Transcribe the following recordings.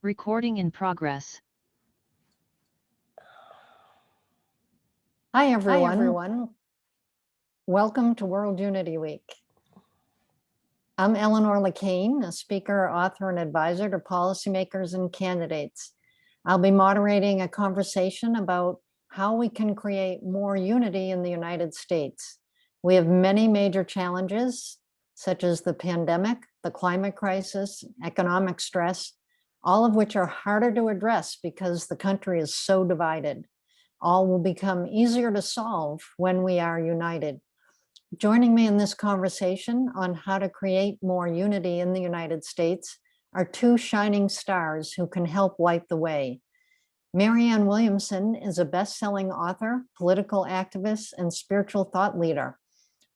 Recording in progress. Hi, everyone. Welcome to World Unity Week. I'm Eleanor LeCain, a speaker, author, and advisor to policymakers and candidates. I'll be moderating a conversation about how we can create more unity in the United States. We have many major challenges, such as the pandemic, the climate crisis, economic stress, all of which are harder to address because the country is so divided. All will become easier to solve when we are united. Joining me in this conversation on how to create more unity in the United States are two shining stars who can help light the way. Marianne Williamson is a best-selling author, political activist, and spiritual thought leader.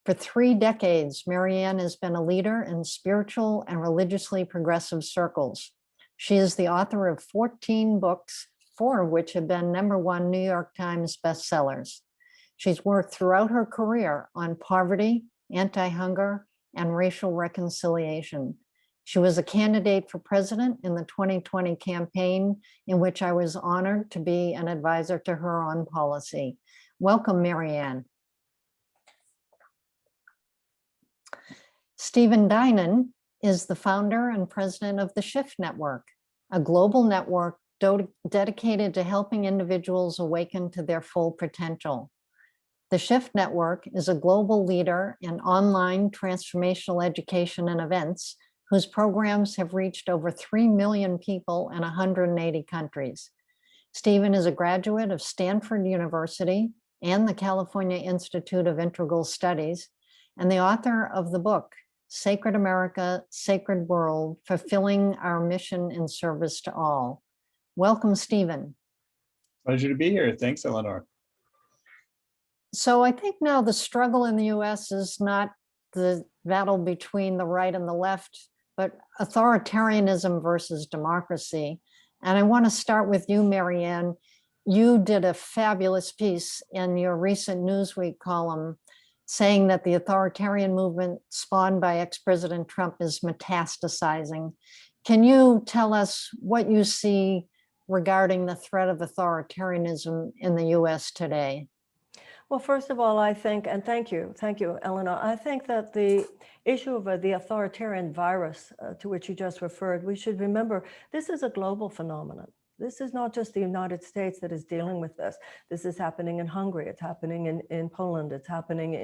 For 3 decades, Marianne has been a leader in spiritual and religiously progressive circles. She is the author of 14 books, 4 of which have been #1 New York Times bestsellers. She's worked throughout her career on poverty, anti-hunger, and racial reconciliation. She was a candidate for president in the 2020 campaign, in which I was honored to be an advisor to her on policy. Welcome, Marianne. Stephen Dinan is the founder and president of the Shift Network, a global network dedicated to helping individuals awaken to their full potential. The Shift Network is a global leader in online transformational education and events whose programs have reached over 3 million people in 180 countries. Stephen is a graduate of Stanford University and the California Institute of Integral Studies, and the author of the book, Sacred America, Sacred World, Fulfilling Our Mission in Service to All. Welcome, Stephen. Pleasure to be here. Thanks, Eleanor. So I think now the struggle in the US is not the battle between the right and the left, but authoritarianism versus democracy. And I want to start with you, Marianne. You did a fabulous piece in your recent Newsweek column saying that the authoritarian movement spawned by ex-President Trump is metastasizing. Can you tell us what you see regarding the threat of authoritarianism in the US today? Well, first of all, I think, and thank you, Eleanor. I think that the issue of the authoritarian virus to which you just referred, we should remember this is a global phenomenon. This is not just the United States that is dealing with this. This is happening in Hungary. It's happening in Poland. It's happening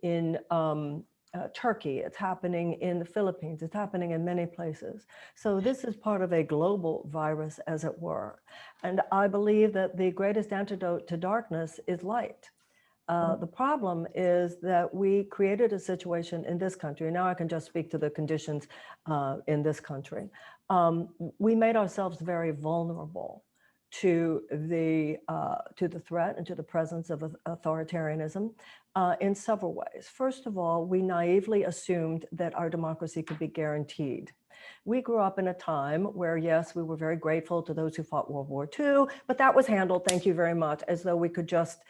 in Turkey. It's happening in the Philippines. It's happening in many places. So this is part of a global virus, as it were. And I believe that the greatest antidote to darkness is light. The problem is that we created a situation in this country. Now I can just speak to the conditions in this country. We made ourselves very vulnerable to the threat and to the presence of authoritarianism in several ways. First of all, we naively assumed that our democracy could be guaranteed. We grew up in a time where, yes, we were very grateful to those who fought World War II, but that was handled, thank you very much, as though we could just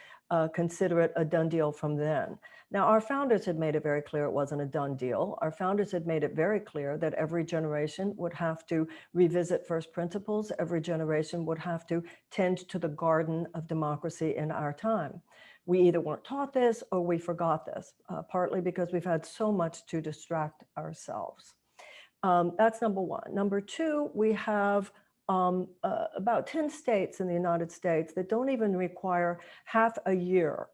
consider it a done deal from then. Now, our founders had made it very clear it wasn't a done deal. Our founders had made it very clear that every generation would have to revisit first principles. Every generation would have to tend to the garden of democracy in our time. We either weren't taught this or we forgot this, partly because we've had so much to distract ourselves. That's number one. Number two, we have about 10 states in the United States that don't even require half a year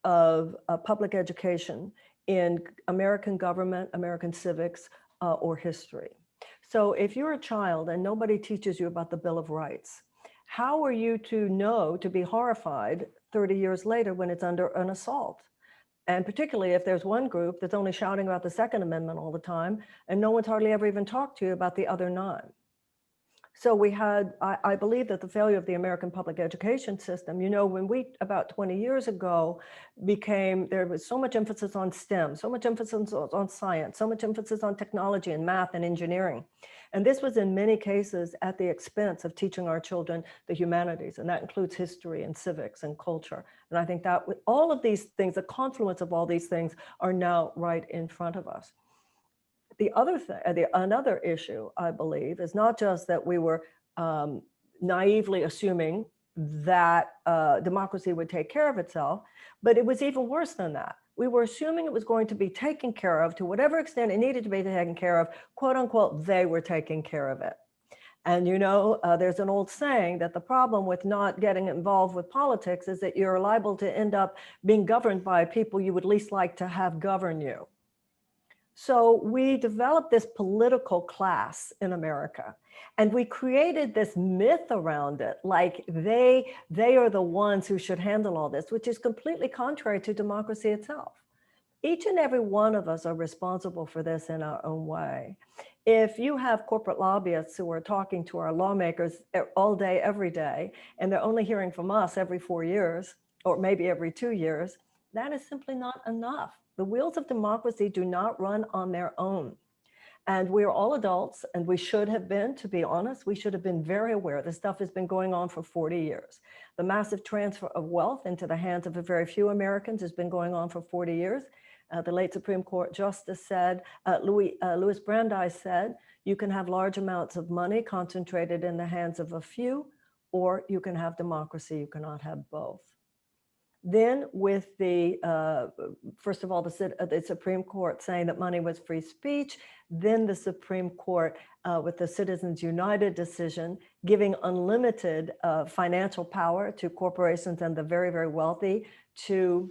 of public education in American government, American civics, or history. So if you're a child and nobody teaches you about the Bill of Rights, how are you to know, to be horrified 30 years later when it's under an assault? And particularly if there's one group that's only shouting about the Second Amendment all the time, and no one's hardly ever even talked to you about the other 9. So we had, I believe that the failure of the American public education system, you know, when we, about 20 years ago, there was so much emphasis on STEM, so much emphasis on science, so much emphasis on technology and math and engineering. And this was in many cases at the expense of teaching our children the humanities, and that includes history and civics and culture. And I think that with all of these things, the confluence of all these things are now right in front of us. The other thing, another issue, I believe, is not just that we were naively assuming that democracy would take care of itself, but it was even worse than that. We were assuming it was going to be taken care of to whatever extent it needed to be taken care of, quote unquote, they were taking care of it. And you know, there's an old saying that the problem with not getting involved with politics is that you're liable to end up being governed by people you would least like to have govern you. So we developed this political class in America, and we created this myth around it, like they are the ones who should handle all this, which is completely contrary to democracy itself. Each and every one of us are responsible for this in our own way. If you have corporate lobbyists who are talking to our lawmakers all day, every day, and they're only hearing from us every 4 years, or maybe every 2 years, that is simply not enough. The wheels of democracy do not run on their own. And we're all adults, and we should have been, to be honest, we should have been very aware. This stuff has been going on for 40 years. The massive transfer of wealth into the hands of a very few Americans has been going on for 40 years. The late Supreme Court Justice said, Louis Brandeis said, you can have large amounts of money concentrated in the hands of a few, or you can have democracy, you cannot have both. Then with the, first of all, the Supreme Court saying that money was free speech, then the Supreme Court with the Citizens United decision, giving unlimited financial power to corporations and the very, very wealthy to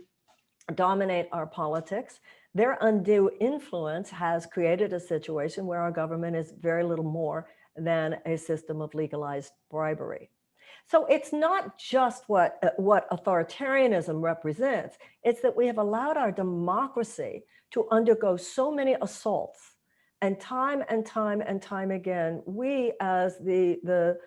dominate our politics. Their undue influence has created a situation where our government is very little more than a system of legalized bribery. So it's not just what authoritarianism represents, it's that we have allowed our democracy to undergo so many assaults, and time again, we as the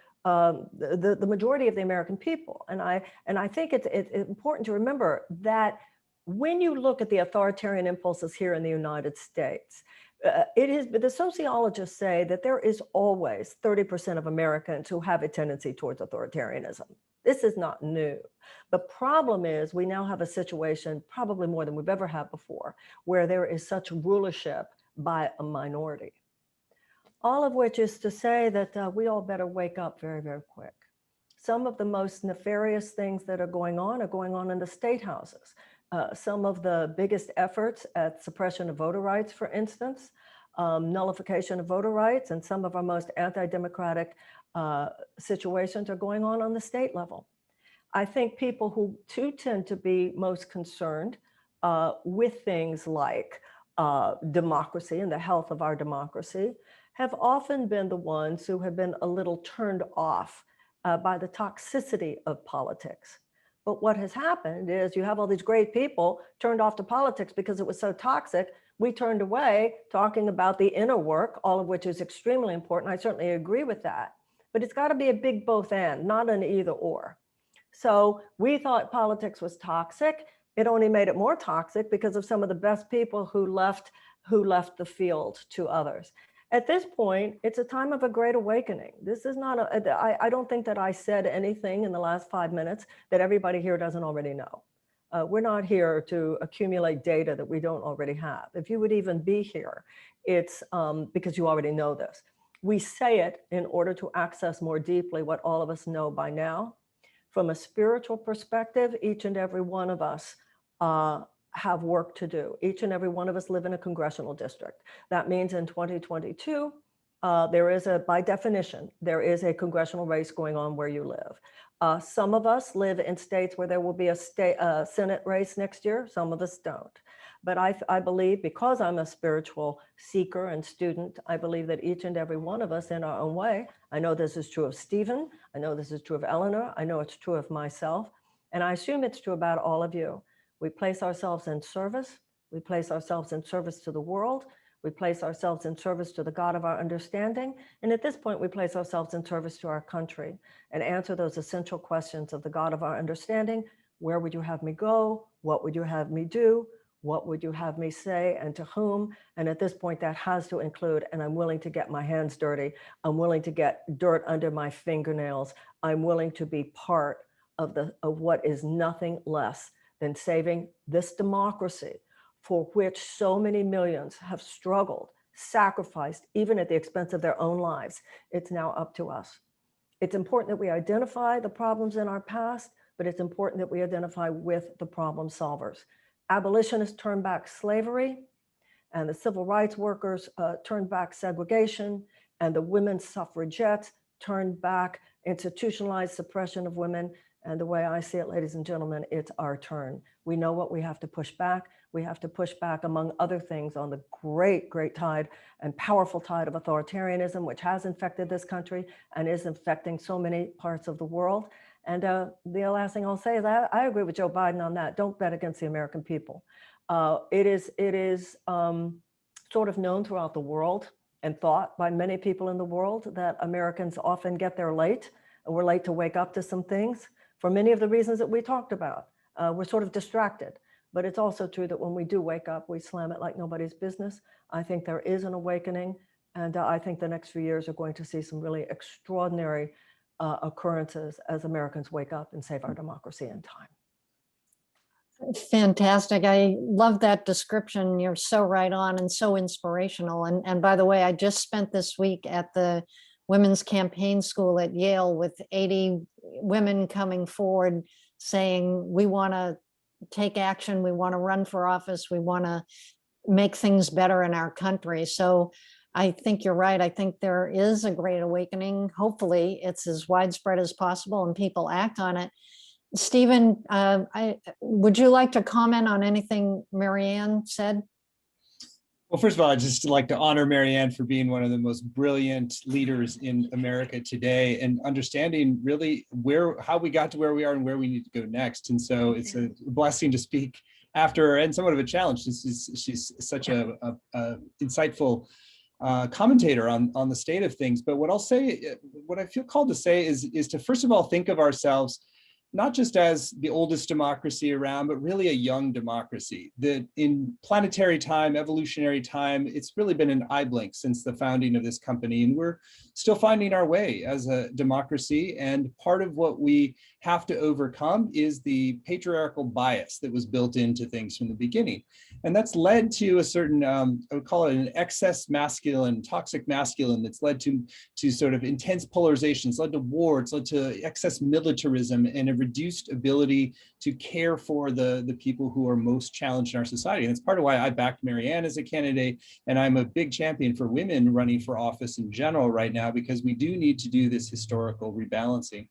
majority of the American people, and I think it's important to remember that when you look at the authoritarian impulses here in the United States, the sociologists say that there is always 30% of Americans who have a tendency towards authoritarianism. This is not new. The problem is we now have a situation, probably more than we've ever had before, where there is such rulership by a minority. All of which is to say that we all better wake up very, very quick. Some of the most nefarious things that are going on in the state houses. Some of the biggest efforts at suppression of voter rights, for instance, nullification of voter rights, and some of our most anti-democratic situations are going on the state level. I think people who too tend to be most concerned with things like democracy and the health of our democracy have often been the ones who have been a little turned off by the toxicity of politics. But what has happened is you have all these great people turned off to politics because it was so toxic. We turned away talking about the inner work, all of which is extremely important. I certainly agree with that. But it's got to be a big both and, not an either or. So we thought politics was toxic. It only made it more toxic because of some of the best people who left the field to others. At this point, it's a time of a great awakening. This is not I don't think that I said anything in the last 5 minutes that everybody here doesn't already know. We're not here to accumulate data that we don't already have. If you would even be here, it's because you already know this. We say it in order to access more deeply what all of us know by now. From a spiritual perspective, each and every one of us have work to do. Each and every one of us live in a congressional district. That means in 2022, by definition, there is a congressional race going on where you live. Some of us live in states where there will be a Senate race next year. Some of us don't. But I believe, because I'm a spiritual seeker and student, I believe that each and every one of us in our own way, I know this is true of Stephen, I know this is true of Eleanor, I know it's true of myself, and I assume it's true about all of you. We place ourselves in service. We place ourselves in service to the world. We place ourselves in service to the God of our understanding. And at this point, we place ourselves in service to our country and answer those essential questions of the God of our understanding. Where would you have me go? What would you have me do? What would you have me say, and to whom? And at this point, that has to include, and I'm willing to get my hands dirty. I'm willing to get dirt under my fingernails. I'm willing to be part of what is nothing less than saving this democracy, for which so many millions have struggled, sacrificed, even at the expense of their own lives. It's now up to us. It's important that we identify the problems in our past, but it's important that we identify with the problem solvers. Abolitionists turned back slavery, and the civil rights workers turned back segregation, and the women's suffragettes turned back institutionalized suppression of women. And the way I see it, ladies and gentlemen, it's our turn. We know what we have to push back. We have to push back, among other things, on the great, great tide and powerful tide of authoritarianism, which has infected this country and is infecting so many parts of the world. And the last thing I'll say is I agree with Joe Biden on that. Don't bet against the American people. It is sort of known throughout the world and thought by many people in the world that Americans often get there late, and we're late to wake up to some things for many of the reasons that we talked about. We're sort of distracted, but it's also true that when we do wake up, we slam it like nobody's business. I think there is an awakening, and I think the next few years are going to see some really extraordinary occurrences as Americans wake up and save our democracy in time. Fantastic. I love that description. You're so right on and so inspirational. And by the way, I just spent this week at the Women's Campaign School at Yale with 80 women coming forward saying, we want to take action, we want to run for office, we want to make things better in our country. So I think you're right. I think there is a great awakening. Hopefully it's as widespread as possible and people act on it. Stephen, would you like to comment on anything Marianne said? Well, first of all, I'd just like to honor Marianne for being one of the most brilliant leaders in America today and understanding really how we got to where we are and where we need to go next. And so it's a blessing to speak after her and somewhat of a challenge. She's such a insightful commentator on the state of things. But what I'll say, what I feel called to say is to first of all think of ourselves not just as the oldest democracy around, but really a young democracy. That in planetary time, evolutionary time, it's really been an eye blink since the founding of this company, and we're still finding our way as a democracy. And part of what we have to overcome is the patriarchal bias that was built into things from the beginning. And that's led to a certain, I would call it an excess masculine, toxic masculine, that's led to sort of intense polarization. It's led to war, it's led to excess militarism and a reduced ability to care for the people who are most challenged in our society. And it's part of why I backed Marianne as a candidate, and I'm a big champion for women running for office in general right now, because we do need to do this historical rebalancing.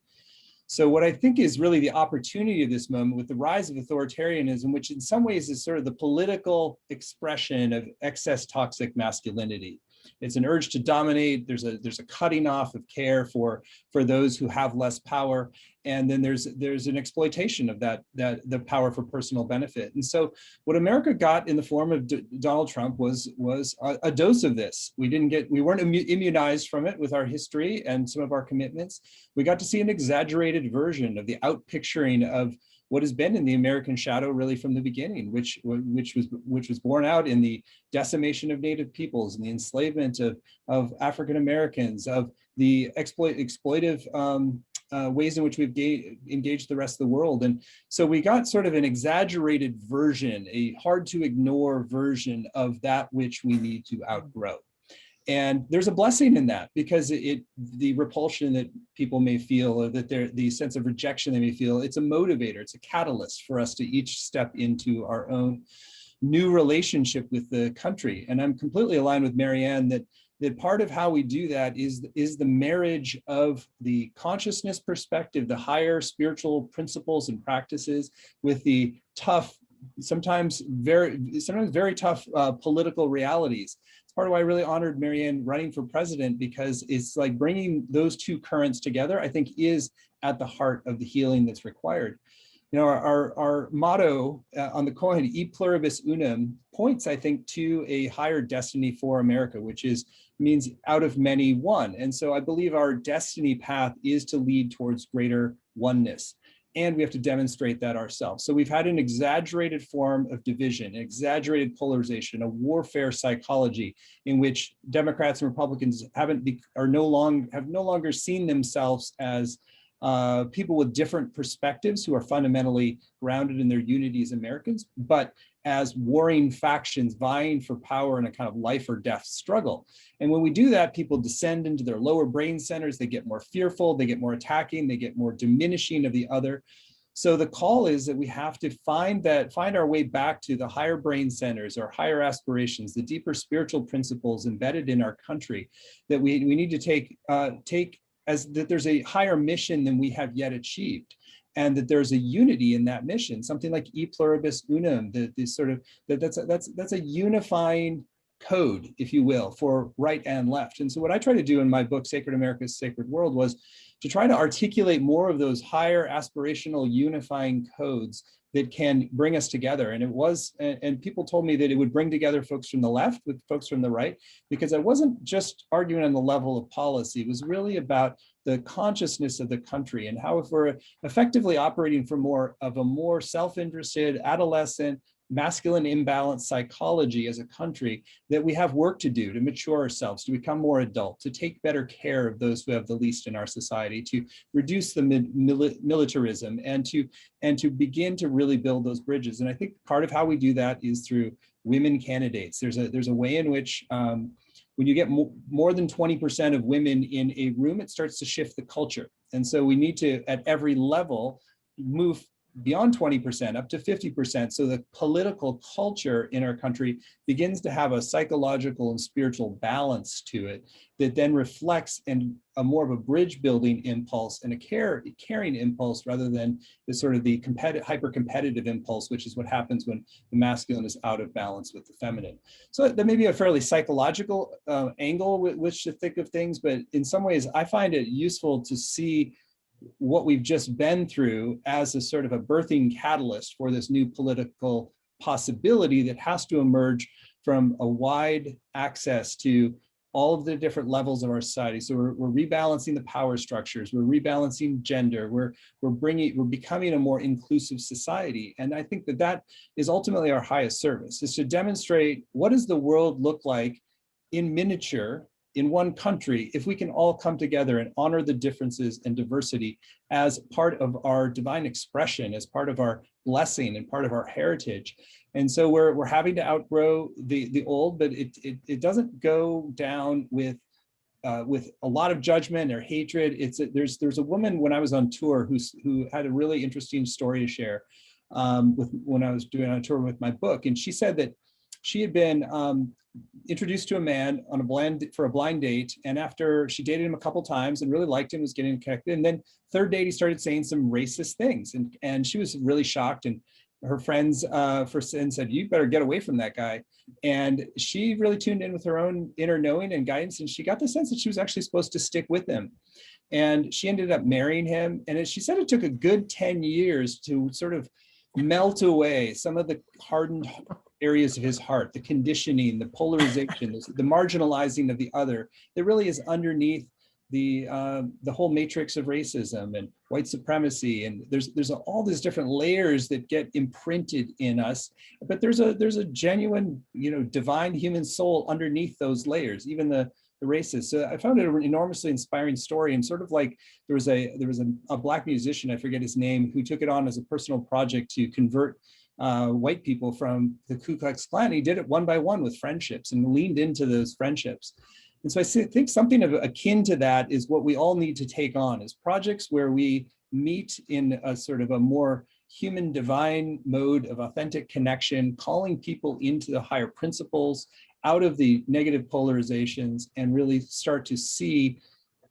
So what I think is really the opportunity of this moment with the rise of authoritarianism, which in some ways is sort of the political expression of excess toxic masculinity. It's an urge to dominate. There's a cutting off of care for those who have less power, and then there's an exploitation of the power for personal benefit. And so what America got in the form of Donald Trump was a dose of this. We weren't immunized from it with our history and some of our commitments. We got to see an exaggerated version of the outpicturing of what has been in the American shadow really from the beginning, which was borne out in the decimation of Native peoples and the enslavement of African Americans, of the exploitive ways in which we've engaged the rest of the world. And so we got sort of an exaggerated version, a hard to ignore version of that which we need to outgrow. And there's a blessing in that, because the repulsion that people may feel, or that the sense of rejection they may feel, it's a motivator, it's a catalyst for us to each step into our own new relationship with the country. And I'm completely aligned with Marianne that part of how we do that is the marriage of the consciousness perspective, the higher spiritual principles and practices, with the tough, sometimes very tough political realities. It's part of why I really honored Marianne running for president, because it's like bringing those two currents together, I think, is at the heart of the healing that's required. You know, our motto on the coin, E pluribus unum, points, I think, to a higher destiny for America, which means out of many one. And so I believe our destiny path is to lead towards greater oneness. And we have to demonstrate that ourselves. So we've had an exaggerated form of division, an exaggerated polarization, a warfare psychology in which Democrats and Republicans have no longer seen themselves as people with different perspectives who are fundamentally grounded in their unity as Americans, but as warring factions vying for power in a kind of life or death struggle. And when we do that, people descend into their lower brain centers, they get more fearful, they get more attacking, they get more diminishing of the other. So the call is that we have to find our way back to the higher brain centers, or higher aspirations, the deeper spiritual principles embedded in our country, that we need to take as that there's a higher mission than we have yet achieved, and that there's a unity in that mission, something like e pluribus unum, that's a unifying code, if you will, for right and left. And so what I try to do in my book, Sacred America's Sacred World, was to try to articulate more of those higher aspirational unifying codes that can bring us together. And people told me that it would bring together folks from the left with folks from the right, because I wasn't just arguing on the level of policy. It was really about the consciousness of the country, and how, if we're effectively operating for more of a more self-interested, adolescent, masculine imbalance psychology as a country, that we have work to do to mature ourselves, to become more adult, to take better care of those who have the least in our society, to reduce the militarism, and to begin to really build those bridges. And I think part of how we do that is through women candidates. There's a way in which when you get more than 20% of women in a room, it starts to shift the culture. And so we need to, at every level, move beyond 20% up to 50%, so the political culture in our country begins to have a psychological and spiritual balance to it that then reflects in a more of a bridge building impulse and a caring impulse, rather than the sort of the hyper competitive impulse, which is what happens when the masculine is out of balance with the feminine. So there may be a fairly psychological angle with which to think of things, but in some ways I find it useful to see what we've just been through as a sort of a birthing catalyst for this new political possibility that has to emerge from a wide access to all of the different levels of our society. So we're rebalancing the power structures, we're rebalancing gender, we're becoming a more inclusive society. And I think that is ultimately our highest service, is to demonstrate what does the world look like in miniature in one country, if we can all come together and honor the differences and diversity as part of our divine expression, as part of our blessing and part of our heritage. And so we're having to outgrow the old, but it doesn't go down with a lot of judgment or hatred. There's a woman when I was on tour who had a really interesting story to share when I was doing a tour with my book, and she said that she had been introduced to a man for a blind date, and after she dated him a couple times and really liked him, was getting connected, and then third date he started saying some racist things, and she was really shocked, and her friends said, you better get away from that guy. And she really tuned in with her own inner knowing and guidance, and she got the sense that she was actually supposed to stick with him. And she ended up marrying him, and she said it took a good 10 years to sort of melt away some of the hardened areas of his heart, the conditioning, the polarization, the marginalizing of the other that really is underneath the whole matrix of racism and white supremacy. And there's all these different layers that get imprinted in us, but there's a genuine, divine human soul underneath those layers, even the racist. So I found it an enormously inspiring story, and sort of like there was a Black musician, I forget his name, who took it on as a personal project to convert white people from the Ku Klux Klan. He did it one by one with friendships and leaned into those friendships. And so I think something akin to that is what we all need to take on, is projects where we meet in a sort of a more human divine mode of authentic connection, calling people into the higher principles, out of the negative polarizations, and really start to see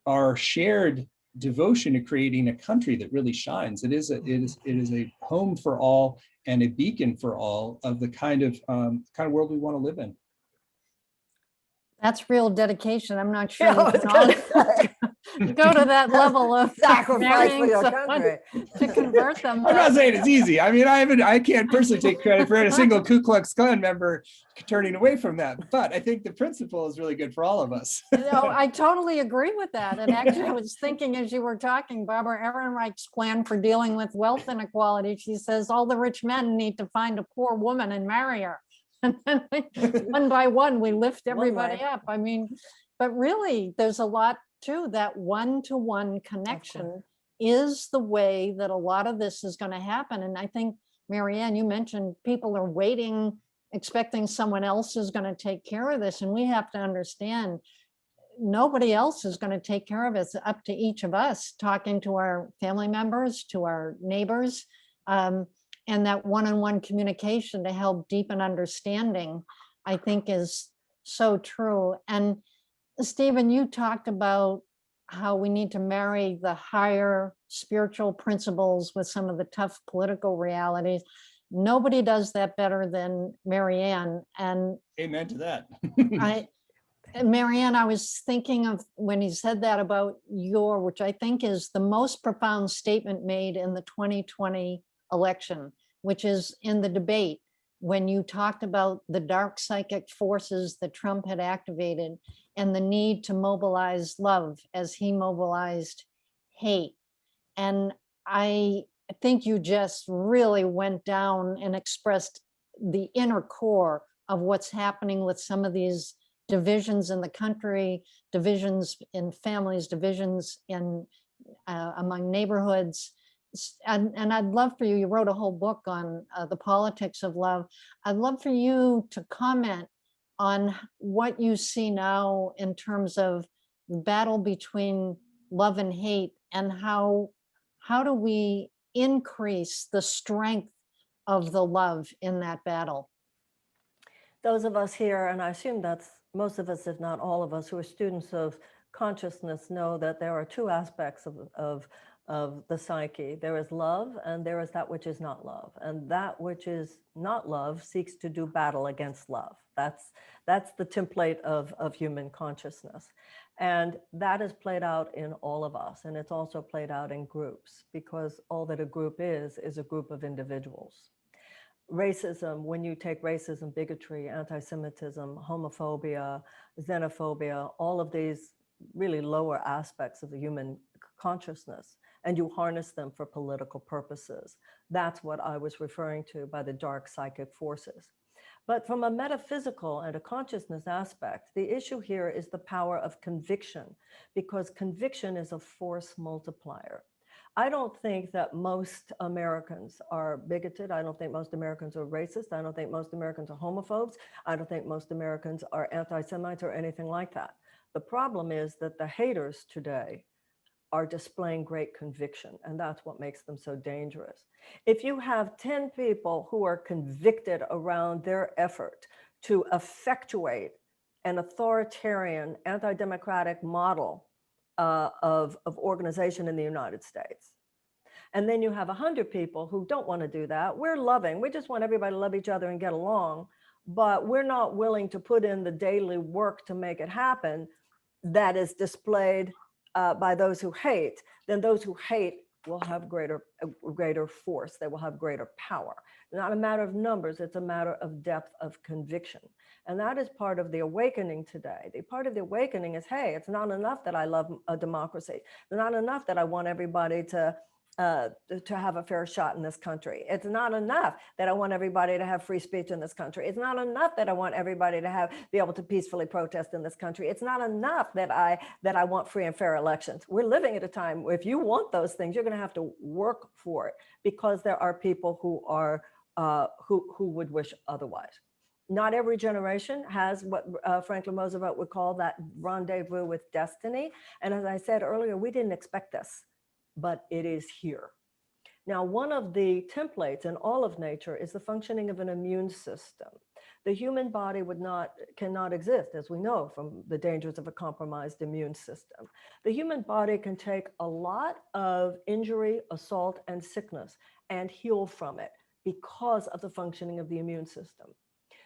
our shared devotion to creating a country that really shines. It is a home for all and a beacon for all of the kind of world we want to live in. That's real dedication. I'm not sure Yeah, I you was can gonna all go to that level of sacrifice for marrying your someone country. to convert them. I'm not saying it's easy. I mean, I can't personally take credit for a single Ku Klux Klan member turning away from that, but I think the principle is really good for all of us. I totally agree with that. And actually, I was thinking as you were talking, Barbara Ehrenreich's plan for dealing with wealth inequality. She says all the rich men need to find a poor woman and marry her. And then one by one, we lift everybody up. I mean, but really, there's a lot to that one-to-one connection is the way that a lot of this is going to happen. And I think, Marianne, you mentioned people are waiting, expecting someone else is going to take care of this. And we have to understand nobody else is going to take care of it. It's up to each of us, talking to our family members, to our neighbors, and that one-on-one communication to help deepen understanding, I think, is so true. And Stephen, you talked about how we need to marry the higher spiritual principles with some of the tough political realities. Nobody does that better than Marianne. And Amen to that. Marianne, I was thinking of when he said that about which I think is the most profound statement made in the 2020 election, which is in the debate when you talked about the dark psychic forces that Trump had activated and the need to mobilize love as he mobilized hate. And I think you just really went down and expressed the inner core of what's happening with some of these divisions in the country, divisions in families, divisions in among neighborhoods. And I'd love for you, you wrote a whole book on the politics of love. I'd love for you to comment on what you see now in terms of the battle between love and hate, and how do we increase the strength of the love in that battle? Those of us here, and I assume that's most of us, if not all of us, who are students of consciousness, know that there are two aspects of the psyche. There is love, and there is that which is not love. And that which is not love seeks to do battle against love. That's the template of human consciousness. And that is played out in all of us. And it's also played out in groups, because all that a group is a group of individuals. Racism, when you take racism, bigotry, anti-Semitism, homophobia, xenophobia, all of these really lower aspects of the human consciousness, and you harness them for political purposes. That's what I was referring to by the dark psychic forces. But from a metaphysical and a consciousness aspect, the issue here is the power of conviction, because conviction is a force multiplier. I don't think that most Americans are bigoted. I don't think most Americans are racist. I don't think most Americans are homophobes. I don't think most Americans are anti-Semites or anything like that. The problem is that the haters today are displaying great conviction, and that's what makes them so dangerous. If you have 10 people who are convicted around their effort to effectuate an authoritarian, anti-democratic model of organization in the United States, and then you have 100 people who don't want to do that, we're loving, we just want everybody to love each other and get along, but we're not willing to put in the daily work to make it happen, that is displayed by those who hate, then those who hate will have greater force. They will have greater power. It's not a matter of numbers, it's a matter of depth of conviction. And that is part of the awakening today. The part of the awakening is, hey, it's not enough that I love a democracy. It's not enough that I want everybody to have a fair shot in this country. It's not enough that I want everybody to have free speech in this country. It's not enough that I want everybody to be able to peacefully protest in this country. It's not enough that I want free and fair elections. We're living at a time where if you want those things, you're going to have to work for it, because there are people who are who would wish otherwise. Not every generation has what Franklin Roosevelt would call that rendezvous with destiny. And as I said earlier, we didn't expect this, but it is here. Now, one of the templates in all of nature is the functioning of an immune system. The human body cannot exist, as we know, from the dangers of a compromised immune system. The human body can take a lot of injury, assault, and sickness and heal from it because of the functioning of the immune system.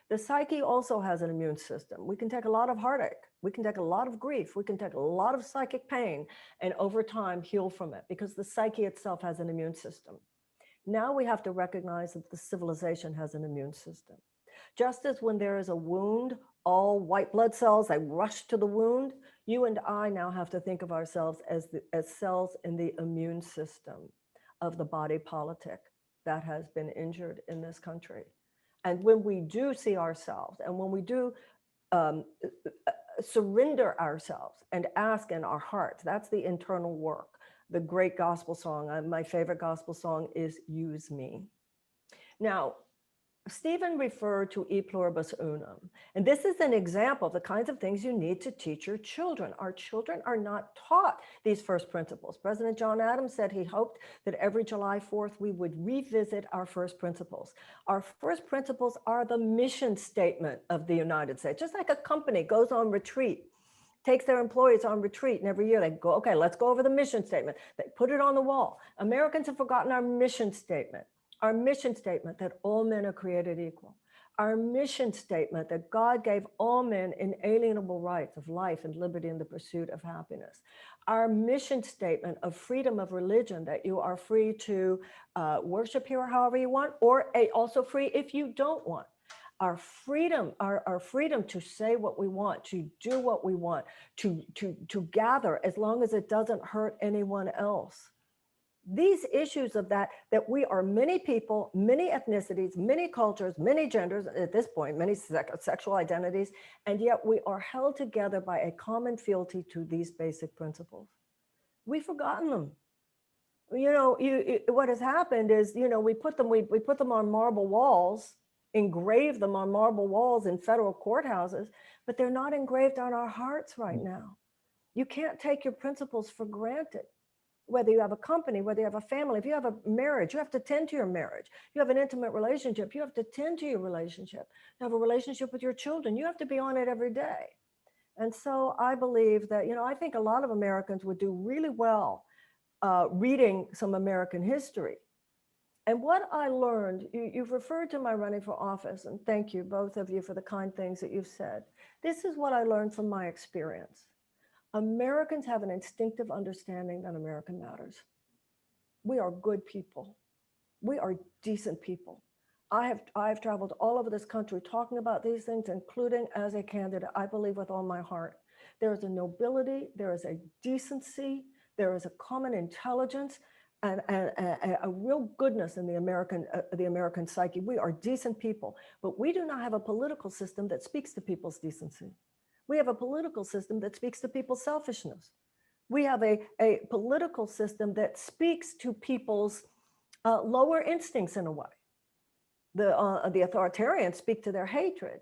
The psyche also has an immune system. We can take a lot of heartache. We can take a lot of grief. We can take a lot of psychic pain and over time heal from it, because the psyche itself has an immune system. Now we have to recognize that the civilization has an immune system. Just as when there is a wound, all white blood cells, they rush to the wound, you and I now have to think of ourselves as cells in the immune system of the body politic that has been injured in this country. And when we do see ourselves, and when we do surrender ourselves and ask in our hearts, that's the internal work. the great gospel song. My favorite gospel song is Use Me. Now, Stephen referred to e pluribus unum, and this is an example of the kinds of things you need to teach your children. Our children are not taught these first principles. President John Adams said he hoped that every July 4th we would revisit our first principles. Our first principles are the mission statement of the United States. Just like a company goes on retreat, takes their employees on retreat, and every year they go, okay, let's go over the mission statement. They put it on the wall. Americans have forgotten our mission statement. Our mission statement that all men are created equal. Our mission statement that God gave all men inalienable rights of life and liberty in the pursuit of happiness. Our mission statement of freedom of religion, that you are free to worship here however you want, or also free if you don't want. Our freedom to say what we want, to do what we want, to gather as long as it doesn't hurt anyone else. These issues of that we are many people, many ethnicities, many cultures, many genders at this point, many sexual identities, and yet we are held together by a common fealty to these basic principles. We've forgotten them. You know, what has happened is, you know, we put them on marble walls, engrave them on marble walls in federal courthouses, but they're not engraved on our hearts right now. You can't take your principles for granted. Whether you have a company, whether you have a family, if you have a marriage, you have to tend to your marriage. You have an intimate relationship, you have to tend to your relationship. You have a relationship with your children, you have to be on it every day. And so I believe that, you know, I think a lot of Americans would do really well reading some American history. And what I learned, you've referred to my running for office, and thank you, both of you, for the kind things that you've said. This is what I learned from my experience. Americans have an instinctive understanding that American matters. We are good people. We are decent people. I have traveled all over this country talking about these things, including as a candidate, I believe with all my heart. There is a nobility, there is a decency, there is a common intelligence, and a real goodness in the American psyche. We are decent people, but we do not have a political system that speaks to people's decency. We have a political system that speaks to people's selfishness. We have a political system that speaks to people's lower instincts in a way. The authoritarians speak to their hatred,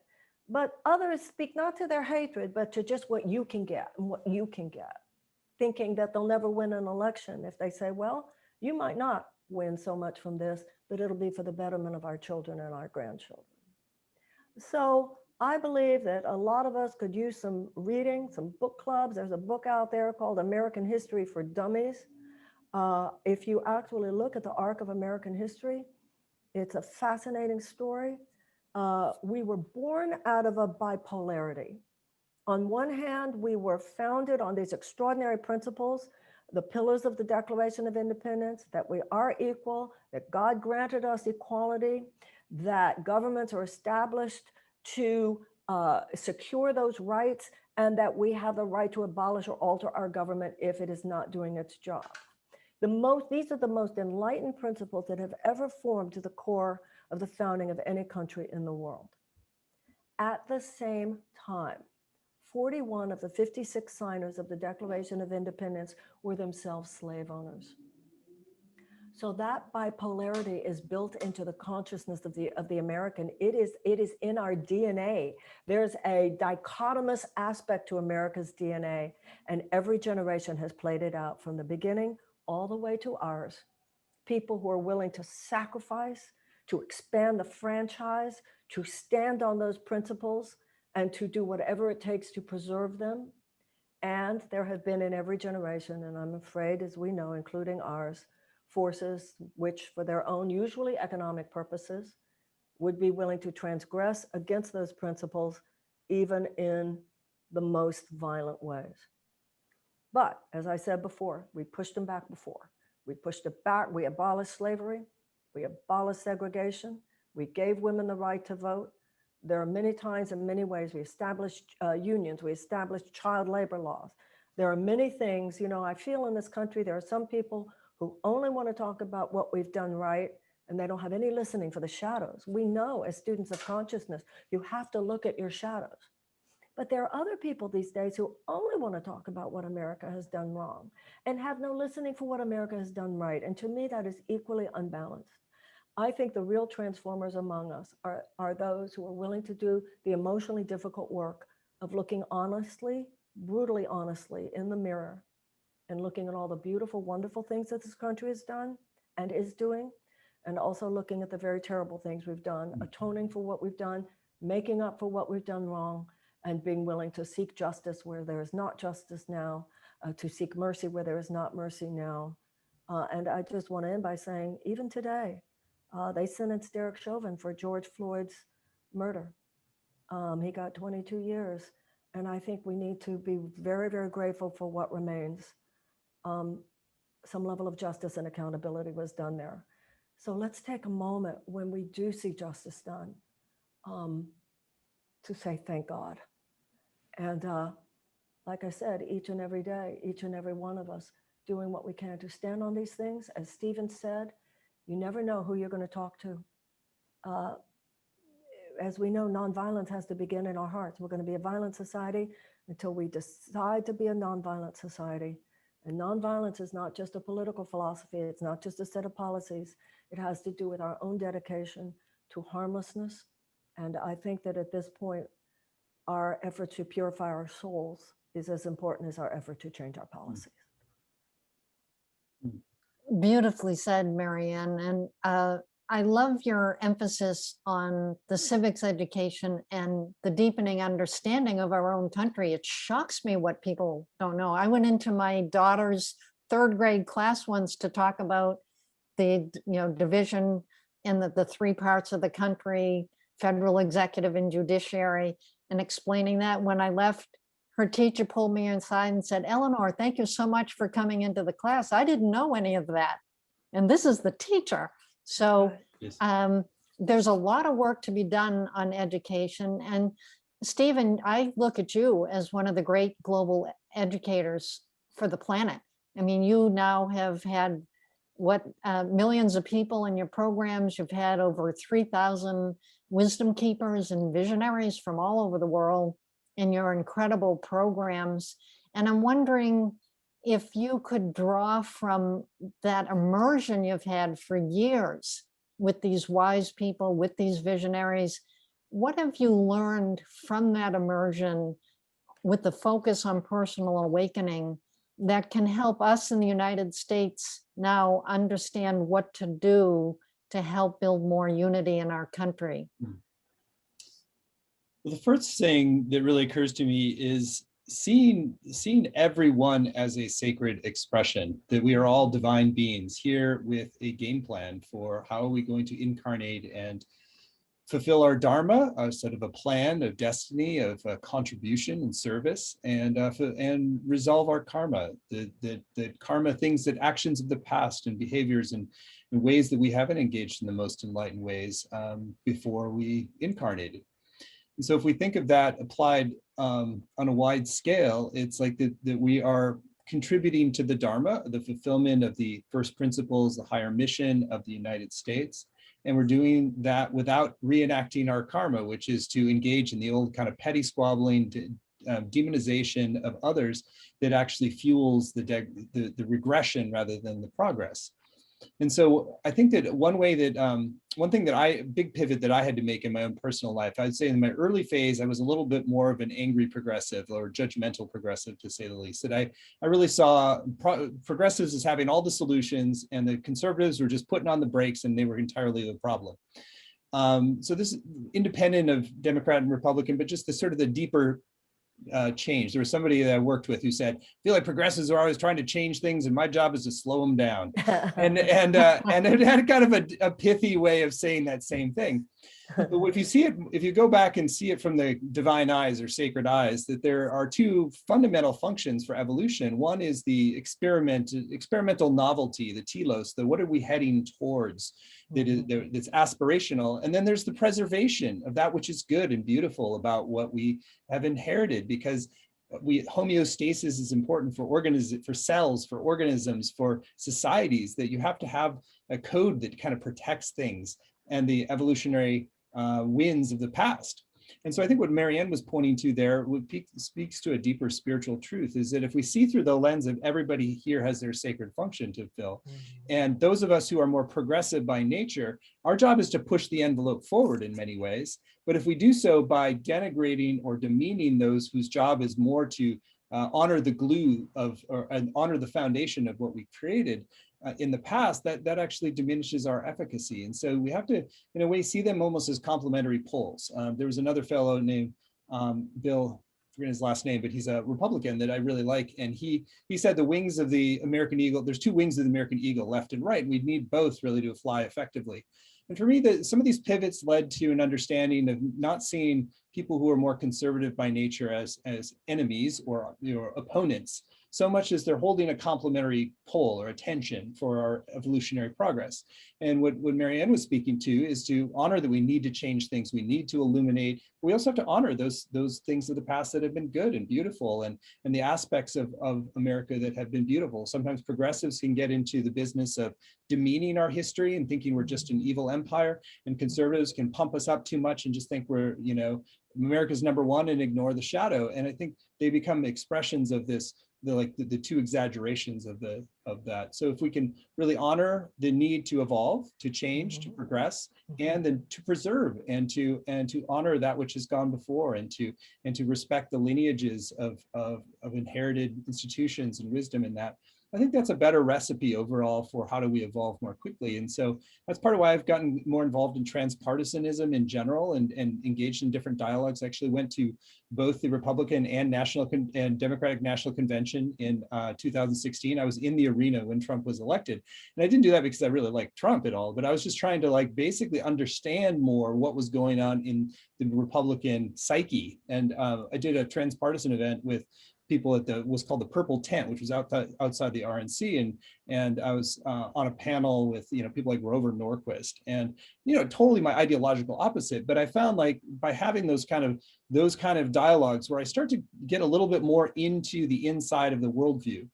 but others speak not to their hatred, but to just what you can get and what you can get, thinking that they'll never win an election if they say, well, you might not win so much from this, but it'll be for the betterment of our children and our grandchildren. So I believe that a lot of us could use some reading, some book clubs. There's a book out there called American History for Dummies. If you actually look at the arc of American history, it's a fascinating story. We were born out of a bipolarity. On one hand, we were founded on these extraordinary principles, the pillars of the Declaration of Independence, that we are equal, that God granted us equality, that governments are established to secure those rights, and that we have the right to abolish or alter our government if it is not doing its job. These are the most enlightened principles that have ever formed to the core of the founding of any country in the world. At the same time, 41 of the 56 signers of the Declaration of Independence were themselves slave owners. So that bipolarity is built into the consciousness of the American. It is in our DNA. There's a dichotomous aspect to America's DNA, and every generation has played it out from the beginning all the way to ours. People who are willing to sacrifice, to expand the franchise, to stand on those principles, and to do whatever it takes to preserve them. And there have been in every generation, and I'm afraid, as we know, including ours, forces which, for their own usually economic purposes, would be willing to transgress against those principles, even in the most violent ways. But as I said before, we pushed them back before. We pushed it back. We abolished slavery. We abolished segregation. We gave women the right to vote. There are many times and many ways we established unions. We established child labor laws. There are many things, you know, I feel in this country, there are some people who only want to talk about what we've done right, and they don't have any listening for the shadows. We know as students of consciousness, you have to look at your shadows. But there are other people these days who only want to talk about what America has done wrong and have no listening for what America has done right. And to me, that is equally unbalanced. I think the real transformers among us are those who are willing to do the emotionally difficult work of looking honestly, brutally honestly in the mirror and looking at all the beautiful, wonderful things that this country has done and is doing, and also looking at the very terrible things we've done, atoning for what we've done, making up for what we've done wrong, and being willing to seek justice where there is not justice now, to seek mercy where there is not mercy now. And I just want to end by saying, even today, they sentenced Derek Chauvin for George Floyd's murder. He got 22 years. And I think we need to be very, very grateful for what remains. Some level of justice and accountability was done there. So let's take a moment when we do see justice done to say thank God. And like I said, each and every day, each and every one of us doing what we can to stand on these things. As Stephen said, you never know who you're going to talk to. As we know, nonviolence has to begin in our hearts. We're going to be a violent society until we decide to be a nonviolent society. And nonviolence is not just a political philosophy. It's not just a set of policies. It has to do with our own dedication to harmlessness. And I think that at this point, our effort to purify our souls is as important as our effort to change our policies. Beautifully said, Marianne. And I love your emphasis on the civics education and the deepening understanding of our own country. It shocks me what people don't know. I went into my daughter's third grade class once to talk about the division in the three parts of the country, federal, executive, and judiciary, and explaining that. When I left, her teacher pulled me inside and said, "Eleanor, thank you so much for coming into the class. I didn't know any of that." And this is the teacher. So there's a lot of work to be done on education. And Stephen, I look at you as one of the great global educators for the planet. I mean, you now have had millions of people in your programs. You've had over 3,000 wisdom keepers and visionaries from all over the world in your incredible programs. And I'm wondering if you could draw from that immersion you've had for years with these wise people, with these visionaries, what have you learned from that immersion with the focus on personal awakening that can help us in the United States now understand what to do to help build more unity in our country? Well, the first thing that really occurs to me is seeing everyone as a sacred expression, that we are all divine beings here with a game plan for how are we going to incarnate and fulfill our dharma, a sort of a plan of destiny, of contribution and service, and resolve our karma, the karma things, that actions of the past and behaviors and ways that we haven't engaged in the most enlightened ways before we incarnated. And so if we think of that applied on a wide scale, it's like that we are contributing to the Dharma, the fulfillment of the first principles, the higher mission of the United States. And we're doing that without reenacting our karma, which is to engage in the old kind of petty squabbling, demonization of others that actually fuels the regression rather than the progress. And so I think that one big pivot that I had to make in my own personal life, I'd say in my early phase, I was a little bit more of an angry progressive or judgmental progressive, to say the least, that I really saw progressives as having all the solutions and the conservatives were just putting on the brakes and they were entirely the problem. So this is independent of Democrat and Republican, but just the sort of the deeper change. There was somebody that I worked with who said, I feel like progressives are always trying to change things and my job is to slow them down. and it had kind of a pithy way of saying that same thing. But if you see it, if you go back and see it from the divine eyes or sacred eyes, that there are two fundamental functions for evolution. One is the experimental novelty, the telos, the what are we heading towards that's aspirational. And then there's the preservation of that which is good and beautiful about what we have inherited, because homeostasis is important for cells, for organisms, for societies, that you have to have a code that kind of protects things and the evolutionary winds of the past. And so I think what Marianne was pointing to there speaks to a deeper spiritual truth, is that if we see through the lens of everybody here has their sacred function to fill, and those of us who are more progressive by nature, our job is to push the envelope forward in many ways. But if we do so by denigrating or demeaning those whose job is more to honor the glue of, and honor the foundation of what we created in the past, that actually diminishes our efficacy. And so we have to, in a way, see them almost as complementary poles. There was another fellow named Bill, I forget his last name, but he's a Republican that I really like. And he said the wings of the American eagle, there's two wings of the American eagle, left and right. And we'd need both really to fly effectively. And for me, some of these pivots led to an understanding of not seeing people who are more conservative by nature as enemies or opponents, so much as they're holding a complementary pole or a tension for our evolutionary progress. And what Marianne was speaking to is to honor that we need to change things, we need to illuminate. We also have to honor those things of the past that have been good and beautiful, and the aspects of America that have been beautiful. Sometimes progressives can get into the business of demeaning our history and thinking we're just an evil empire, and conservatives can pump us up too much and just think we're, America's number one and ignore the shadow. And I think they become expressions of this, the two exaggerations of that. So if we can really honor the need to evolve, to change, to progress, and then to preserve and to honor that which has gone before, and to respect the lineages of inherited institutions and wisdom in that, I think that's a better recipe overall for how do we evolve more quickly. And so that's part of why I've gotten more involved in transpartisanism in general and engaged in different dialogues. I actually went to both the Republican and Democratic National Convention in 2016. I was in the arena when Trump was elected. And I didn't do that because I really liked Trump at all, but I was just trying to basically understand more what was going on in the Republican psyche. And I did a transpartisan event with people at was called the Purple Tent, which was outside the RNC, and I was on a panel with people like Grover Norquist, and totally my ideological opposite. But I found by having those kind of dialogues where I start to get a little bit more into the inside of the worldview,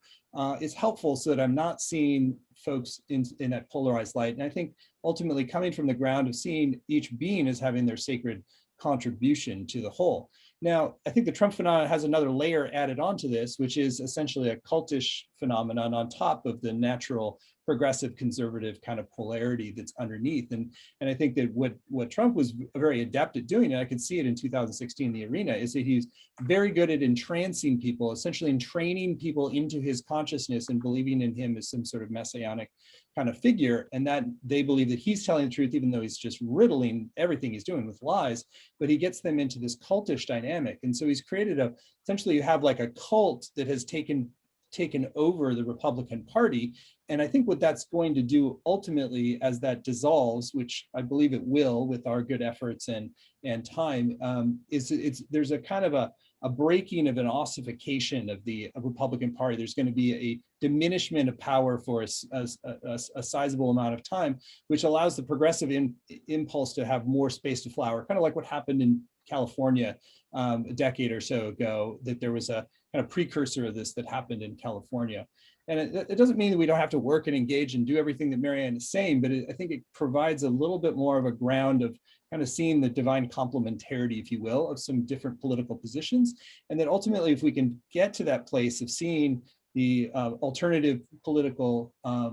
is helpful so that I'm not seeing folks in that polarized light. And I think ultimately coming from the ground of seeing each being as having their sacred contribution to the whole. Now, I think the Trump phenomenon has another layer added onto this, which is essentially a cultish phenomenon on top of the natural progressive conservative kind of polarity that's underneath. And I think that what Trump was very adept at doing, and I could see it in 2016 in the arena, is that he's very good at entrancing people, essentially entraining people into his consciousness and believing in him as some sort of messianic kind of figure, and that they believe that he's telling the truth, even though he's just riddling everything he's doing with lies, but he gets them into this cultish dynamic. And so he's created essentially you have a cult that has taken over the Republican Party. And I think what that's going to do ultimately as that dissolves, which I believe it will with our good efforts and time, there's a kind of a breaking of an ossification of the Republican Party. There's going to be a diminishment of power for a sizable amount of time, which allows the progressive impulse to have more space to flower, kind of like what happened in California a decade or so ago, that there was a kind of precursor of this that happened in California. And it doesn't mean that we don't have to work and engage and do everything that Marianne is saying, but I think it provides a little bit more of a ground of kind of seeing the divine complementarity, if you will, of some different political positions. And then ultimately, if we can get to that place of seeing the alternative political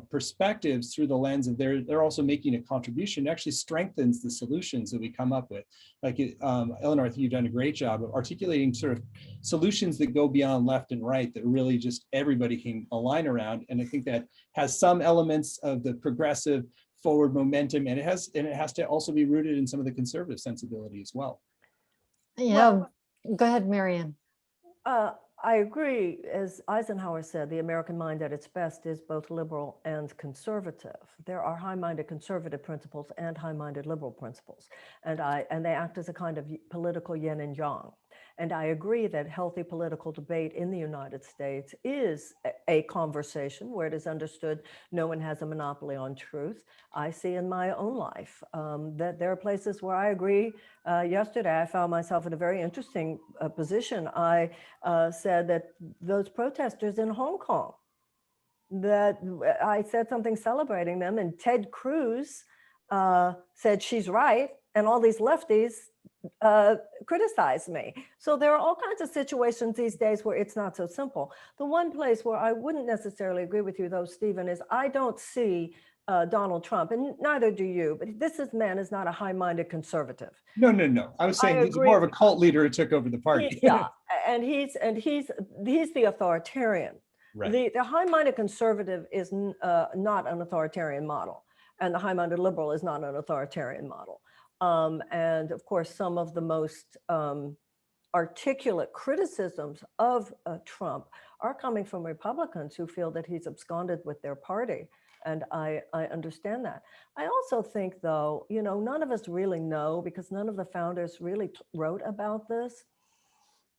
perspectives through the lens of they're also making a contribution, it actually strengthens the solutions that we come up with. Eleanor, I think you've done a great job of articulating sort of solutions that go beyond left and right that really just everybody can align around. And I think that has some elements of the progressive forward momentum, and it has to also be rooted in some of the conservative sensibility as well. Go ahead, Marianne. I agree. As Eisenhower said, the American mind at its best is both liberal and conservative. There are high-minded conservative principles and high-minded liberal principles, and they act as a kind of political yin and yang. And I agree that healthy political debate in the United States is a conversation where it is understood no one has a monopoly on truth. I see in my own life that there are places where I agree. Yesterday, I found myself in a very interesting position. I said that those protesters in Hong Kong, that I said something celebrating them, and Ted Cruz said she's right, and all these lefties criticize me. So there are all kinds of situations these days where it's not so simple. The one place where I wouldn't necessarily agree with you, though, Stephen, is I don't see Donald Trump, and neither do you, but man is not a high-minded conservative. No. I was saying he's more of a cult leader who took over the party. Yeah, and he's the authoritarian. Right. The high-minded conservative is not an authoritarian model, and the high-minded liberal is not an authoritarian model. And of course, some of the most articulate criticisms of Trump are coming from Republicans who feel that he's absconded with their party. And I understand that. I also think, though, none of us really know, because none of the founders really wrote about this.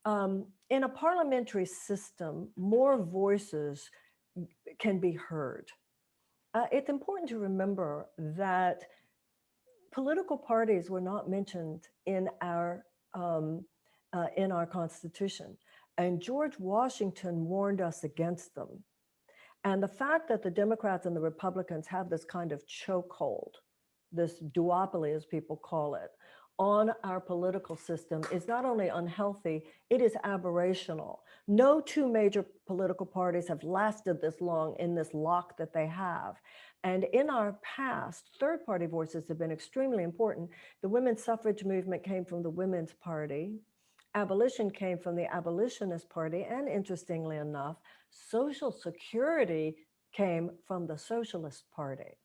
In a parliamentary system, more voices can be heard. It's important to remember that political parties were not mentioned in our Constitution, and George Washington warned us against them. And the fact that the Democrats and the Republicans have this kind of chokehold, this duopoly, as people call it, on our political system is not only unhealthy, it is aberrational. No two major political parties have lasted this long in this lock that they have. And in our past, third-party voices have been extremely important. The women's suffrage movement came from the Women's Party. Abolition came from the Abolitionist Party. And interestingly enough, Social Security came from the Socialist Party.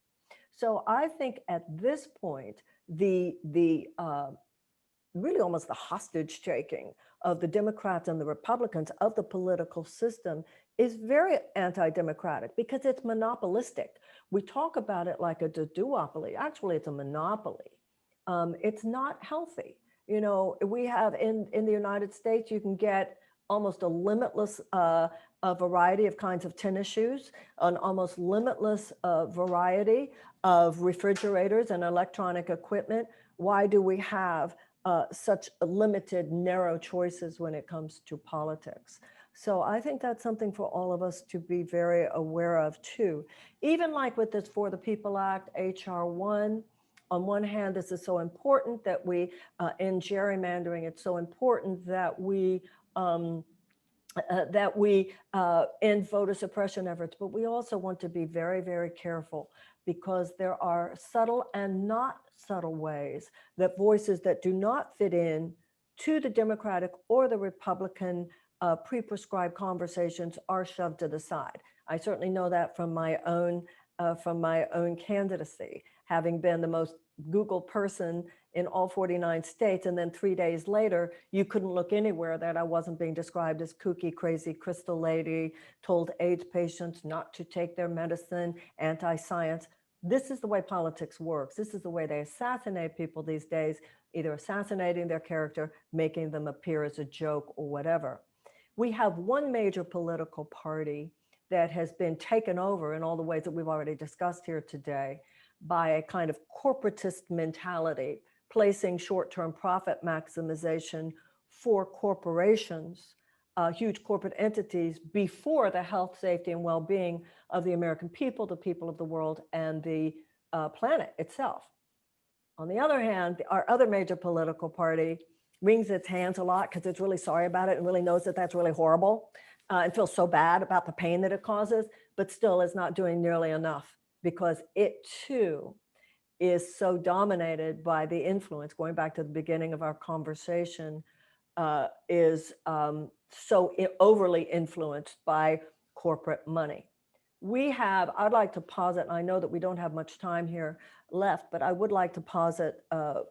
So I think at this point, the really almost the hostage taking of the Democrats and the Republicans of the political system is very anti-democratic because it's monopolistic. We talk about it like a duopoly. Actually, it's a monopoly. It's not healthy. We have in the United States, you can get almost a limitless a variety of kinds of tennis shoes, an almost limitless variety of refrigerators and electronic equipment. Why do we have such limited, narrow choices when it comes to politics? So I think that's something for all of us to be very aware of too. Even like with this For the People Act, HR 1, on one hand, this is so important that we, in gerrymandering, it's so important that we end voter suppression efforts, but we also want to be very, very careful because there are subtle and not subtle ways that voices that do not fit in to the Democratic or the Republican pre-prescribed conversations are shoved to the side. I certainly know that from my own candidacy, having been the most Googled person in all 49 states. And then 3 days later, you couldn't look anywhere that I wasn't being described as kooky, crazy, crystal lady, told AIDS patients not to take their medicine, anti-science. This is the way politics works. This is the way they assassinate people these days, either assassinating their character, making them appear as a joke or whatever. We have one major political party that has been taken over in all the ways that we've already discussed here today by a kind of corporatist mentality, placing short-term profit maximization for corporations, huge corporate entities, before the health, safety, and well-being of the American people, the people of the world, and the planet itself. On the other hand, our other major political party wrings its hands a lot because it's really sorry about it and really knows that that's really horrible and feels so bad about the pain that it causes, but still is not doing nearly enough because it too is so dominated by the influence, going back to the beginning of our conversation, is so overly influenced by corporate money. I'd like to posit, and I know that we don't have much time here left, but I would like to posit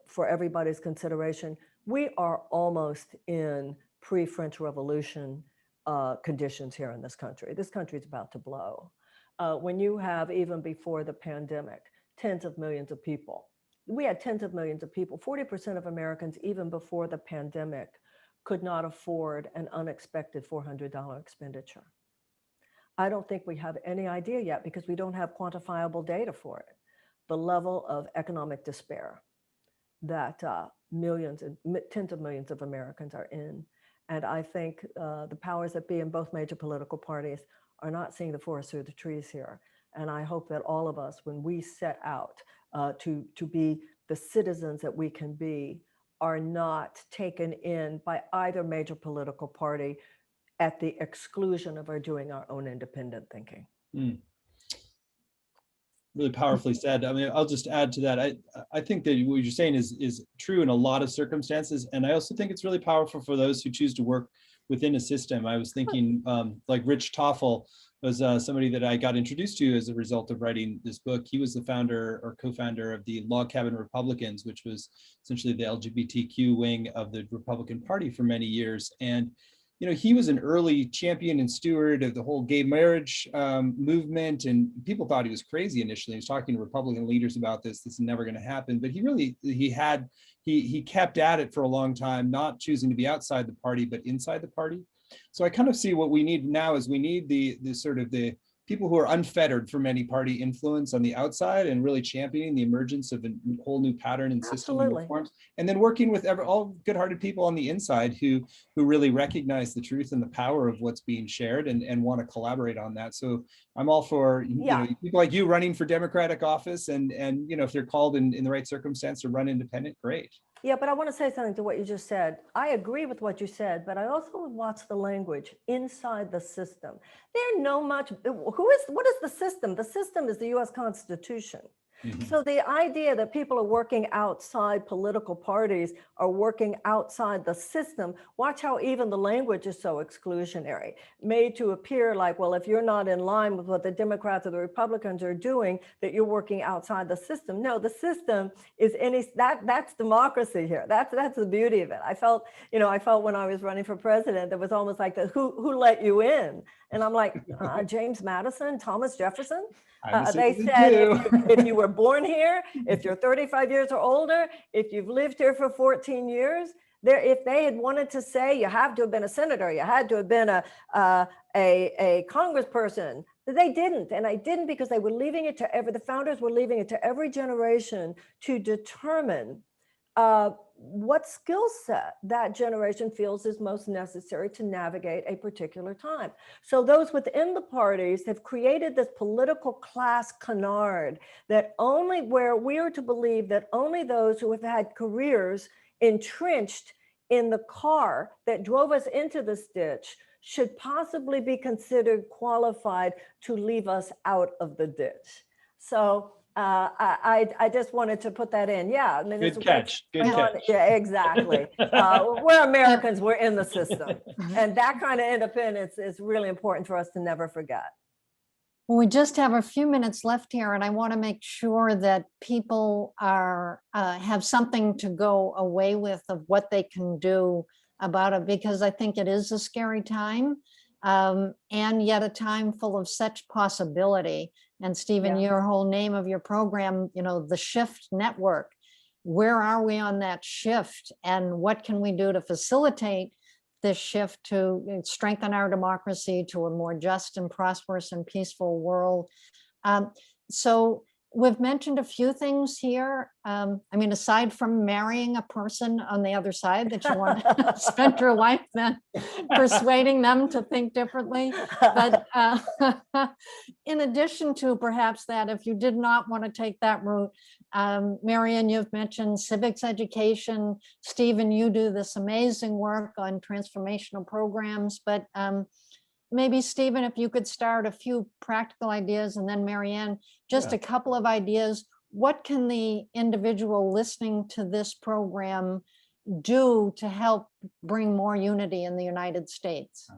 for everybody's consideration, we are almost in pre-French Revolution conditions here in this country. This country is about to blow. When you have, even before the pandemic, tens of millions of people. We had tens of millions of people. 40% of Americans, even before the pandemic, could not afford an unexpected $400 expenditure. I don't think we have any idea yet, because we don't have quantifiable data for it, the level of economic despair that millions and tens of millions of Americans are in. And I think the powers that be in both major political parties are not seeing the forest through the trees here. And I hope that all of us, when we set out to be the citizens that we can be, are not taken in by either major political party at the exclusion of our doing our own independent thinking. Really powerfully said. I mean, I'll just add to that. I think that what you're saying is true in a lot of circumstances. And I also think it's really powerful for those who choose to work within a system. I was thinking like Rich Toffel was somebody that I got introduced to as a result of writing this book. He was the founder or co-founder of the Log Cabin Republicans, which was essentially the LGBTQ wing of the Republican Party for many years. And you know, he was an early champion and steward of the whole gay marriage movement, and people thought he was crazy initially. He was talking to Republican leaders about this. This is never going to happen, but he kept at it for a long time, not choosing to be outside the party, but inside the party. So I kind of see what we need now is we need the sort of the people who are unfettered from any party influence on the outside and really championing the emergence of a whole new pattern and system and reforms, and then working with all good-hearted people on the inside who really recognize the truth and the power of what's being shared and want to collaborate on that. So I'm all for you know, people like you running for Democratic office, and you know, if they're called in the right circumstance to run independent, great. Yeah, but I want to say something to what you just said. I agree with what you said, but I also would watch the language inside the system. What is the system? The system is the US Constitution. Mm-hmm. So the idea that people are working outside political parties are working outside the system, watch how even the language is so exclusionary, made to appear like, well, if you're not in line with what the Democrats or the Republicans are doing, that you're working outside the system. No, the system is that's democracy here. That's the beauty of it. I felt when I was running for president, there was almost like who let you in? And I'm like, James Madison, Thomas Jefferson. They said if you were born here, if you're 35 years or older, if you've lived here for 14 years, if they had wanted to say you have to have been a senator, you had to have been a congressperson, they didn't. And I didn't because they were leaving it to the founders were leaving it to every generation to determine what skill set that generation feels is most necessary to navigate a particular time. So those within the parties have created this political class canard that where we are to believe that only those who have had careers entrenched in the car that drove us into this ditch should possibly be considered qualified to leave us out of the ditch. So I just wanted to put that in. Yeah, I mean, good catch. Yeah, exactly. We're Americans. We're in the system, and that kind of independence is really important for us to never forget. Well, we just have a few minutes left here, and I want to make sure that people have something to go away with of what they can do about it, because I think it is a scary time, and yet a time full of such possibility. And Stephen, your whole name of your program, you know, the Shift Network. Where are we on that shift, and what can we do to facilitate this shift to strengthen our democracy to a more just and prosperous and peaceful world? So we've mentioned a few things here. I mean, aside from marrying a person on the other side that you want to spend your life then persuading them to think differently. But in addition to perhaps that, if you did not want to take that route, Marianne, you've mentioned civics education. Stephen, you do this amazing work on transformational programs, but maybe Stephen, if you could start a few practical ideas, and then Marianne, just a couple of ideas. What can the individual listening to this program do to help bring more unity in the United States?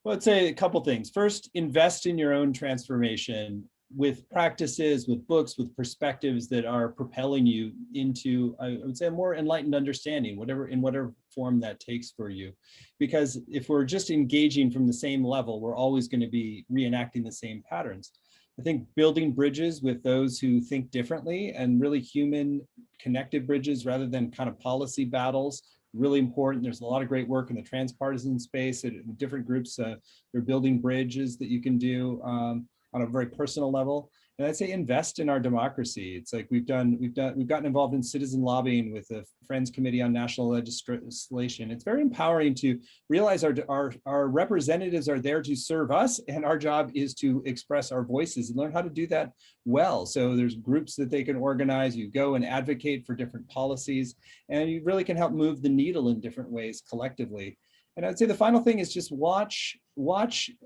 Well, I'd say a couple things. First, invest in your own transformation with practices, with books, with perspectives that are propelling you into, I would say, a more enlightened understanding, in whatever form that takes for you. Because if we're just engaging from the same level, we're always going to be reenacting the same patterns. I think building bridges with those who think differently, and really human connected bridges rather than kind of policy battles, really important. There's a lot of great work in the transpartisan space at different groups. They're building bridges that you can do on a very personal level. And I'd say invest in our democracy. It's like we've gotten involved in citizen lobbying with the Friends Committee on National Legislation. It's very empowering to realize our representatives are there to serve us, and our job is to express our voices and learn how to do that well. So there's groups that they can organize. You go and advocate for different policies, and you really can help move the needle in different ways collectively. And I'd say the final thing is just watch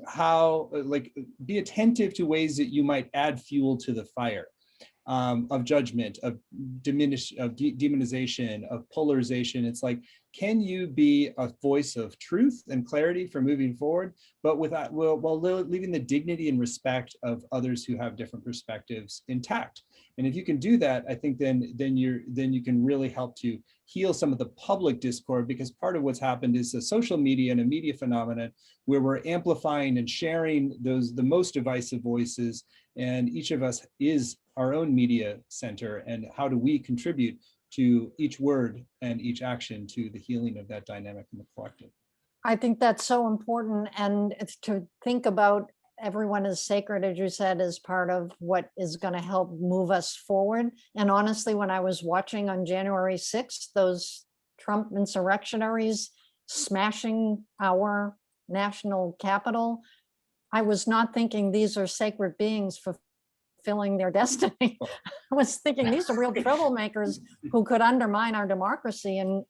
how, like, be attentive to ways that you might add fuel to the fire of judgment, of demonization, of polarization. It's like, can you be a voice of truth and clarity for moving forward, but without, while leaving the dignity and respect of others who have different perspectives intact? And if you can do that, I think then you can really help to heal some of the public discord, because part of what's happened is a social media and a media phenomenon where we're amplifying and sharing the most divisive voices, and each of us is our own media center. And how do we contribute to each word and each action to the healing of that dynamic in the collective? I think that's so important. And it's to think about everyone is sacred, as you said, as part of what is going to help move us forward. And honestly, when I was watching on January 6th, those Trump insurrectionaries smashing our national capital, I was not thinking these are sacred beings fulfilling their destiny. I was thinking these are real troublemakers who could undermine our democracy and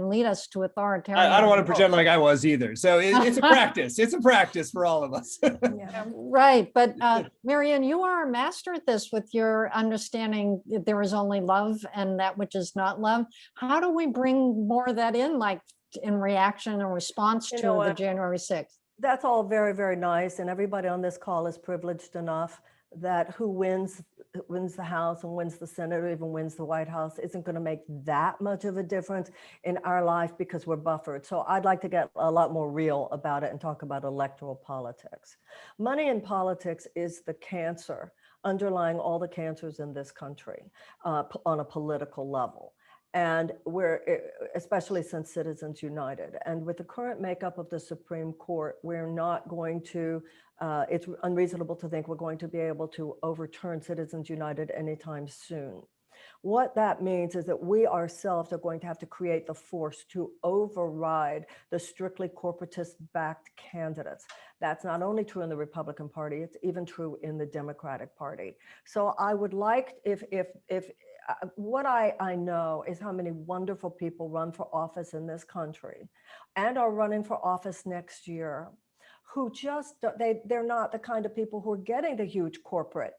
lead us to authoritarian. I don't want to pretend like I was either. So it's a practice. It's a practice for all of us. Yeah. Right. But Marianne, you are a master at this with your understanding that there is only love and that which is not love. How do we bring more of that in, like in reaction or response to the January 6th? That's all very, very nice. And everybody on this call is privileged enough that who wins the House and wins the Senate or even wins the White House isn't going to make that much of a difference in our life because we're buffered. So I'd like to get a lot more real about it and talk about electoral politics. Money in politics is the cancer underlying all the cancers in this country on a political level. And especially since Citizens United. And with the current makeup of the Supreme Court, we're not going to, it's unreasonable to think we're going to be able to overturn Citizens United anytime soon. What that means is that we ourselves are going to have to create the force to override the strictly corporatist-backed candidates. That's not only true in the Republican Party, it's even true in the Democratic Party. So I would like, what I know is how many wonderful people run for office in this country and are running for office next year who just, they're not the kind of people who are getting the huge corporate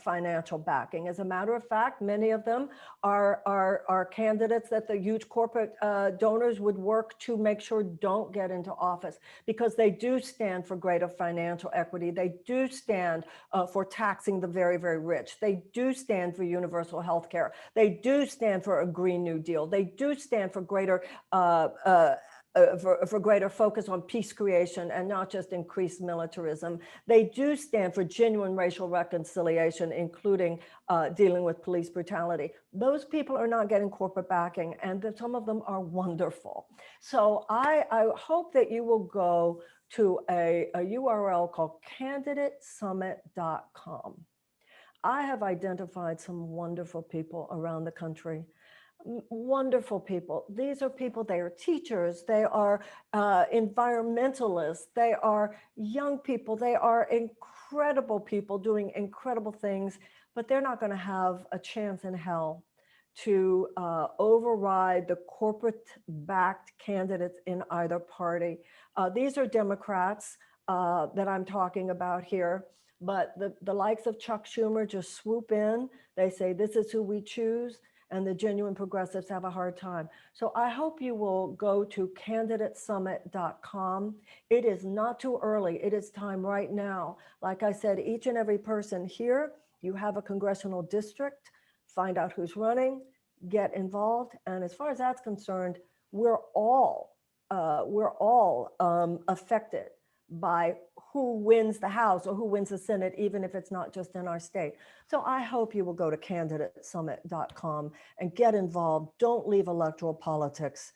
financial backing. As a matter of fact, many of them are candidates that the huge corporate donors would work to make sure don't get into office, because they do stand for greater financial equity. They do stand for taxing the very, very rich. They do stand for universal health care. They do stand for a Green New Deal. They do stand for greater for greater focus on peace creation and not just increased militarism. They do stand for genuine racial reconciliation, including dealing with police brutality. Those people are not getting corporate backing, and some of them are wonderful. So I hope that you will go to a URL called candidatesummit.com. I have identified some wonderful people around the country. Wonderful people. These are people, they are teachers, they are environmentalists, they are young people, they are incredible people doing incredible things, but they're not going to have a chance in hell to override the corporate-backed candidates in either party. These are Democrats that I'm talking about here, but the likes of Chuck Schumer just swoop in. They say, this is who we choose. And the genuine progressives have a hard time. So I hope you will go to candidatesummit.com. It is not too early. It is time right now. Like I said, each and every person here, you have a congressional district, find out who's running, get involved. And as far as that's concerned, we're all affected by who wins the House or who wins the Senate, even if it's not just in our state. So I hope you will go to candidatesummit.com and get involved. Don't leave electoral politics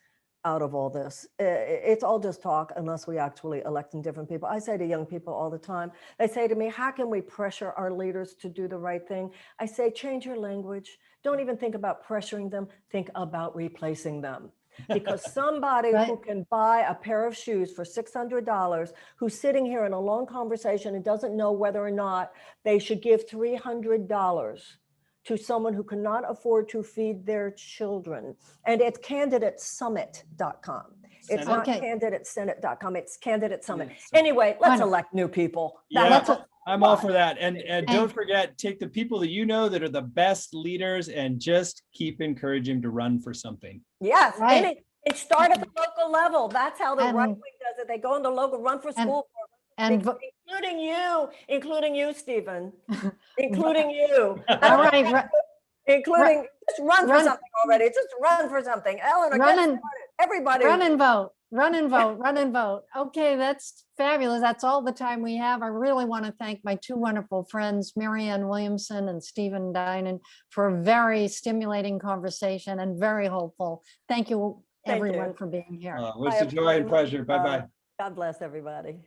out of all this. It's all just talk unless we actually electing different people. I say to young people all the time, they say to me, how can we pressure our leaders to do the right thing? I say, change your language. Don't even think about pressuring them. Think about replacing them. Because somebody Right. who can buy a pair of shoes for $600, who's sitting here in a long conversation and doesn't know whether or not they should give $300 to someone who cannot afford to feed their children. And it's candidatesummit.com. It's not Okay. candidatesenate.com. It's candidate summit. Yes. Anyway, let's Wonderful. elect new people. Yeah. Let's- I'm all for that. And And- don't forget, take the people that you know that are the best leaders and just keep encouraging them to run for something. Yes, Right. and start at the local level. That's how the And- right wing does it. They go in the local, run for school, And including you, Stephen, including you. all right, Including, just run for run- something already. Just run for something. Eleanor, Run get and- started. Everybody. run and vote, run and vote, run and vote. Okay, that's fabulous. That's all the time we have. I really want to thank my two wonderful friends, Marianne Williamson and Stephen Dinan, for a very stimulating conversation and very hopeful. Thank you, Thank you. everyone, for being here. It was a joy and pleasure. Bye-bye. God bless everybody.